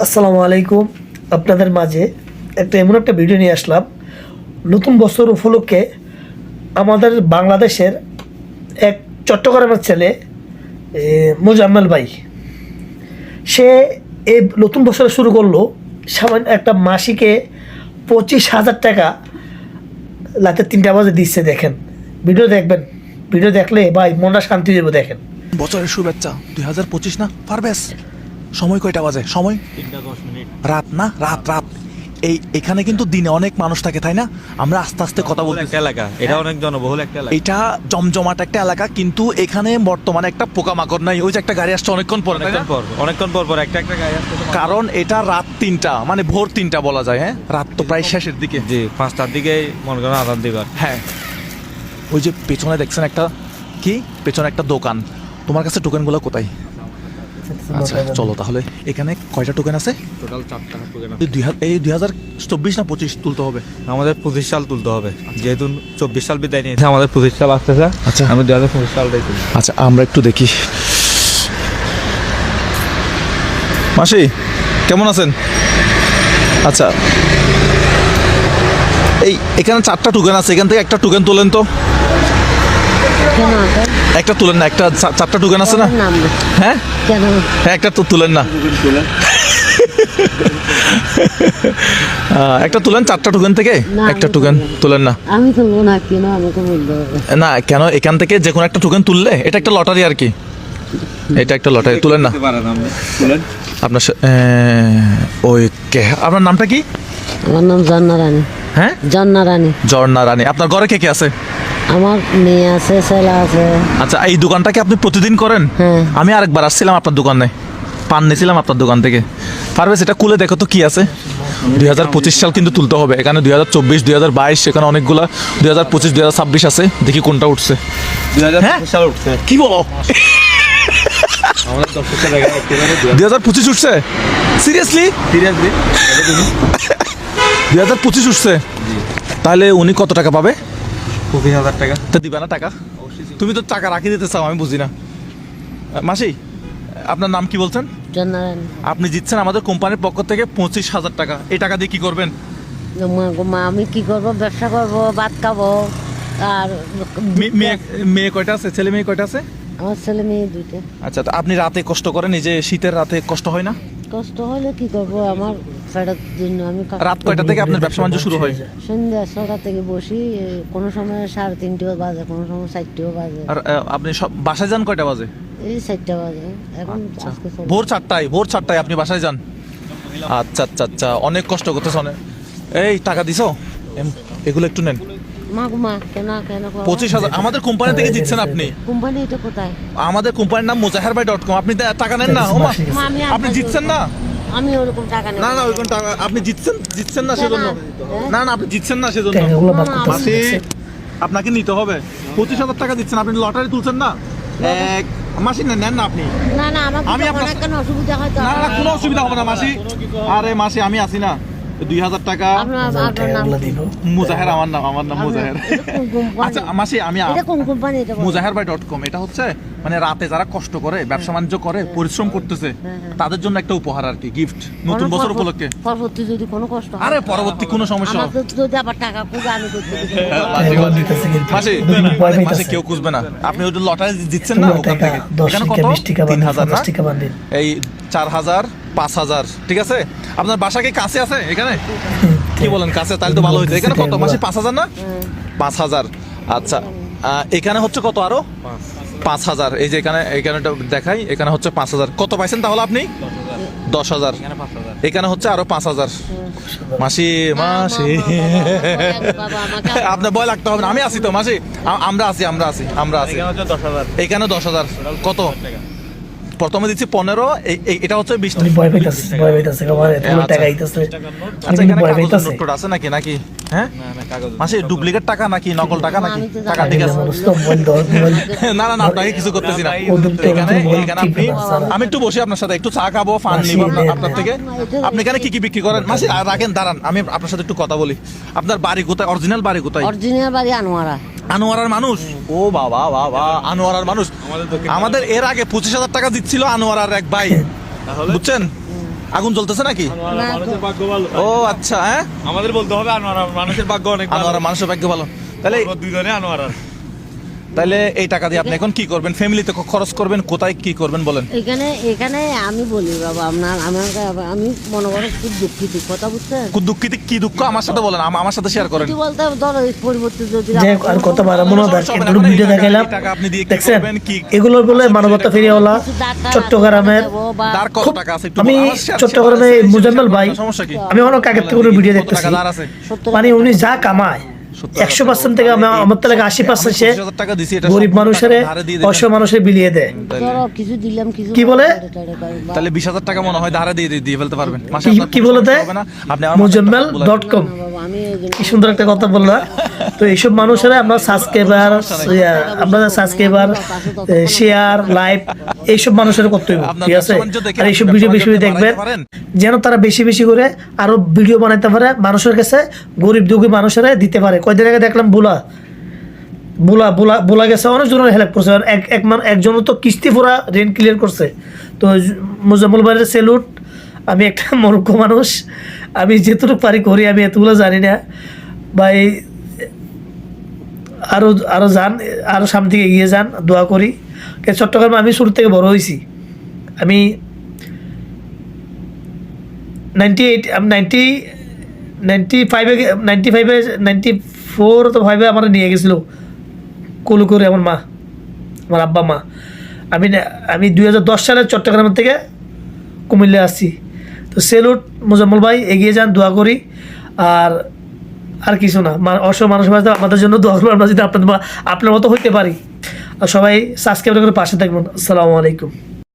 আসসালামু আলাইকুম। আপনাদের মাঝে এমন একটা ভিডিও নিয়ে আসলাম। নতুন বছর উপলক্ষে আমাদের বাংলাদেশের এক চট্টগ্রামের ছেলে মোজাম্মেল ভাই, সে এই নতুন বছর শুরু করলো সামান্য একটা মাসিকে 25,000 টাকা রাতে 3টা বাজে দিচ্ছে। দেখেন, ভিডিও দেখবেন, ভিডিও দেখলে ভাই মনটা শান্তি দেবে। দেখেন, বছরের শুভেচ্ছা 2025 না পারবেস। সময় কয়টা বাজে? সময় 3:10 রাত না, রাত এখানে কিন্তু দিনে অনেক মানুষ থাকে, তাই না? আমরা আস্তে আস্তে কথা বলতে একটা এলাকা, এটা অনেক জনবহুল একটা এলাকা। এটা জমজমাট একটা এলাকা, কিন্তু এখানে বর্তমানে একটা পোকামাকড় নাই। ওই যে একটা গাড়ি আসছে অনেকক্ষণ পর, অনেকক্ষণ পর একটা গাড়ি আসছে। কারণ এটা রাত 3টা, মানে ভোর 3টা বলা যায়। হ্যাঁ, রাত তো প্রায় শেষের দিকে। জি, 5টার দিকে মনে করেন আজান দিবার। হ্যাঁ, ওই যে পেছনে দেখছেন একটা কি, পেছনে একটা দোকান। তোমার কাছে টোকেনগুলো কোথায়? আচ্ছা চলো তাহলে। এখানে কয়টা টোকেন আছে? টোটাল 4টা টোকেন। এই 2024 না 25 তুলতে হবে? আমাদের 25 সাল তুলতে হবে, যেহেতু 24 সাল বিদায় নিয়েছে, আমাদের 25 সাল আসতেছে। আচ্ছা, আমি 2025 সালটাই তুলি। আচ্ছা আমরা একটু দেখি। মাসি কেমন আছেন? আচ্ছা, এখানে 4টা টোকেন আছে, এখান থেকে একটা টোকেন তোলেন তো। একটা তুলেন না, একটা 4টা টোকেন আছে না? হ্যাঁ হ্যাঁ, একটা তো তুলেন না। একটা তুলেন 4টা টোকেন থেকে, একটা টোকেন তুলেন না। আমি তুলবো না, কেন আমাকে বলতে হবে না কেন, এখান থেকে যে কোনো একটা টোকেন তুললে এটা একটা লটারি আর কি। এটা একটা লটারি, তুলেন না। আপনার ওই কে, আপনার নামটা কি? আমার নাম জন্না রানী। হ্যাঁ, জন্না রানী। ঝর্ণা রানী। আপনার ঘরে কে কে আছে? আমার মেয়ে আছে, ছেলে আছে। আচ্ছা, এই দোকানটা কি আপনি প্রতিদিন করেন? হ্যাঁ। আমি আরেকবার আসছিলাম আপনার দোকানে, পান নিয়েছিলাম আপনার দোকান থেকে। পারবে সেটা খুলে দেখো তো কি আছে। 2025 সাল কিন্তু তুলতে হবে। এখানে 2024, 2022, এখানে অনেকগুলা 2025, 2026 আছে। দেখি কোনটা উঠছে। 2025 সাল উঠছে। কি বলো? আমাদের 10 টাকা জায়গায় 2025 উঠছে? সিরিয়াসলি? 2025 উঠছে? তাহলে উনি কত টাকা পাবে? 25,000 টাকা। তা দিবা না টাকা? তুমি তো টাকা রাখি দিতে চাও, আমি বুঝি না। মাসি, আপনার নাম কি বলছেন? জন্না রানী। আপনি জিতছেন আমাদের কোম্পানির পক্ষ থেকে 25,000 টাকা। এই টাকা দিয়ে কি করবেন? মা আমি কি করবো? ব্যবসা করবো, ভাত খাবো। আর মেয়ে কয়টা আছে? ছেলে মেয়ে কয়টা আছে? আমার ছেলে মেয়ে 2টা। আচ্ছা, তো আপনি রাতে কষ্ট করেন, এই যে শীতের রাতে কষ্ট হয় না? কষ্ট হলে কি করবো, আমার ফেরার জন্য আমি রাত কয়টা থেকে আপনার ব্যবসা বাণিজ্য শুরু হয়? সন্ধ্যা 6টা থেকে বসি। কোনো সময় 3:30 বাজে, কোনো সময় 4টা বাজে। আর আপনি সব বাসায় যান কয়টা বাজে? এই 4টা বাজে। এখন আজকে ভোর 4টায় আপনি বাসায় যান? আচ্ছা আচ্ছা আচ্ছা, অনেক কষ্ট করতেছ অনেক। এই টাকা দিছো? এগুলো একটু নেন। মা কেন 25,000 আমাদের কোম্পানি থেকে জিতছেন আপনি। কোম্পানি এটা কোথায়? আমাদের কোম্পানির নাম mozaharbai.com। আপনি টাকা নেন না? ওমা, আপনি জিতছেন না? আমি ওরকম টাকা নেই। না না, ওই কোন টাকা আপনি জিতছেন না সেজন্য। না না, আপনি জিতছেন না সেজন্য। মাসি, আপনাকে নিতে হবে। 25,000 টাকা দিচ্ছেন, আপনি লটারি তুলছেন না। মাসি নেন না আপনি। না না, আমি আপনার কেন অসুবিধা হয়? না না, কোনো অসুবিধা হবে না মাসি। আরে মাসি, আমি আছি না। 2,000 টাকা মুজাহের, আমার নাম মুজাহের। আচ্ছা মাসি, আমি এটা কোন কোম্পানি? এটা mozaharbai.com। এটা হচ্ছে মানে রাতে যারা কষ্ট করে, ব্যবসা বাণিজ্য করে, পরিশ্রম করতেছে, তাদের জন্য একটা উপহার আর কি, গিফট নতুন বছর উপলক্ষে। পরবর্তী যদি কোনো কষ্ট হয়, আরে পরবর্তী কোনো সমস্যা হবে? যদি আবার টাকা খুঁজে আমি করতে মাসি, মাসি কেউ খুঁজবে না। আপনি ওই লটারি দিচ্ছেন না ওখান থেকে। এখানে কত? 3,000 না? এই 4,000, 5,000, ঠিক আছে? আপনার বাসা কি কাছে আছে এখানে? কি বলেন কাছে? তাহলে তো ভালো হইতো। এখানে কত মাসি? 5,000 না? 5,000। আচ্ছা, এখানে হচ্ছে কত আরো? 5,000। এই যে এখানে দেখাই, এখানে হচ্ছে 5,000। কত পাইছেন তাহলে আপনি? 10,000। এখানে হচ্ছে আরো 5,000। মাসি আপনার ভয় লাগতে হবে না, আমি আছি তো মাসি। আমরা আছি। এখানে 10,000। কত? প্রথমে দিচ্ছি 15, এটা হচ্ছে 20 টাকা। আছে নাকি? হ্যাঁ মাসি, ডুপ্লিকেট টাকা নাকি নকল টাকা নাকি? টাকা ঠিক আছে। না না না, আপনাকে কিছু করতেছি না। এখানে আমি একটু বসে আপনার সাথে একটু চা খাবো, ফান নিব আপনার থেকে। আপনি এখানে কি বিক্রি করেন? মাসি রাখেন, দাঁড়ান, আমি আপনার সাথে একটু কথা বলি। আপনার বাড়ি কোথায়? অরিজিনাল বাড়ি কোথায়? অরিজিনাল বাড়ি আনোয়ারা। আনোয়ারার মানুষ? ও বাবা, আনোয়ারার মানুষ। আমাদের এর আগে 25,000 টাকা দিচ্ছিল আনোয়ারার এক ভাই, বুঝছেন? আগুন জ্বলতেছে নাকি? ভাগ্য ভালো। ও আচ্ছা, হ্যাঁ আমাদের বলতে হবে আনোয়ারা মানুষের ভাগ্য অনেক ভালো। আনোয়ারা মানুষের ভাগ্য ভালো। তাহলে দুইজনে আনোয়ারা। তাহলে এই টাকা দিয়ে আপনি এখন কি করবেন? ফ্যামিলিতে খরচ করবেন, কোথায় কি করবেন বলেন? এখানে আমি বলি বাবা আমি মনে করেন খুব দুঃখিত, কথা বুঝছেন? খুব দুঃখিত, কি দুঃখ আমার সাথে বলেন, আমার সাথে শেয়ার করেন। কিছু বলতে ধরো এই পরিবর্তন যদি যে আর কত বাড়াবো না, একটু ভিডিও দেখাইলাম, দেখছেন এগুলো বলে মানবতা ফেরিওয়ালা চট্টগ্রামের। দাঁড় কত টাকা আছে একটু আমি আমার share চট্টগ্রামে share মুজাম্মেল ভাই, সমস্যা কি? আমি অনেক আগের থেকে ওর ভিডিও কত দেখতেছি, টাকা ধার আছে? মানে উনি যা কামায় 100% থেকে আমার থেকে 80% সে 25,000 টাকা দিছি, এটা গরিব সম্পূর্ণ মানুষের টাকা ধারে দিয়ে দিবেন। অসহায় মানুষের বিলিয়ে দেয়। ধরো কিছু দিলাম, কিছু কি বলে? তাহলে 20,000 টাকা মনে হয় ধারে দিয়ে ফেলতে পারবেন মাসে। কি- আপনার কি কোনো বলে সমস্যা দেয়? হবে না। আপনি আমার mujammel.com বাবা আমি কি সুন্দর একটা কথা বললা। তো এইসব মানুষেরা আমরা সাবস্ক্রাইবার, আমরা সাবস্ক্রাইবার, শেয়ার, লাইভ এইসব মানুষের করতে হবে, আপনার ঠিক আছে? ব্যবসা-বাণিজ্য দেখে আর এইসব আপনি ভিডিও বেশি বেশি ব্যবসা-বাণিজ্য দেখবেন, বাড়াইতে পারেন। যেন তারা বেশি বেশি করে আরো ভিডিও বানাইতে পারে, মানুষের কাছে গরিব দুঃখী মানুষেরা দিতে পারে। কয়দিন আগে দেখলাম বোলা গেছে, অনেকজনের হেল্প করছে। আর একজন তো কিস্তি পুরা রেন্ট ক্লিয়ার করছে। তো মুজাম্মল ভাইয়ের সেলুট। আমি একটা মূর্খ মানুষ, আমি যেটুকু পারি করি, আমি এতগুলো জানি না ভাই। আরো যান, আরো সামনে দিকে এগিয়ে যান, দোয়া করি। চট্টগ্রামে আমি শুরু থেকে বড় হয়েছি। আমি 94 তো ভাইবে আমার নিয়ে গেছিল কোলে করে আমার মা, আমার আব্বা মা। আমি 2010 সালে চট্টগ্রামের থেকে কুমিল্লা আসছি। তো সেলুট মুজাম্মল ভাই, এগিয়ে যান, দোয়া করি। আর কিছু না, অসহায় মানুষ আমাদের জন্য দোয়া করবো, আমরা যদি আপনার মতো হইতে পারি। আর সবাই সাবস্ক্রাইব করে পাশে থাকবেন। আসসালামু আলাইকুম।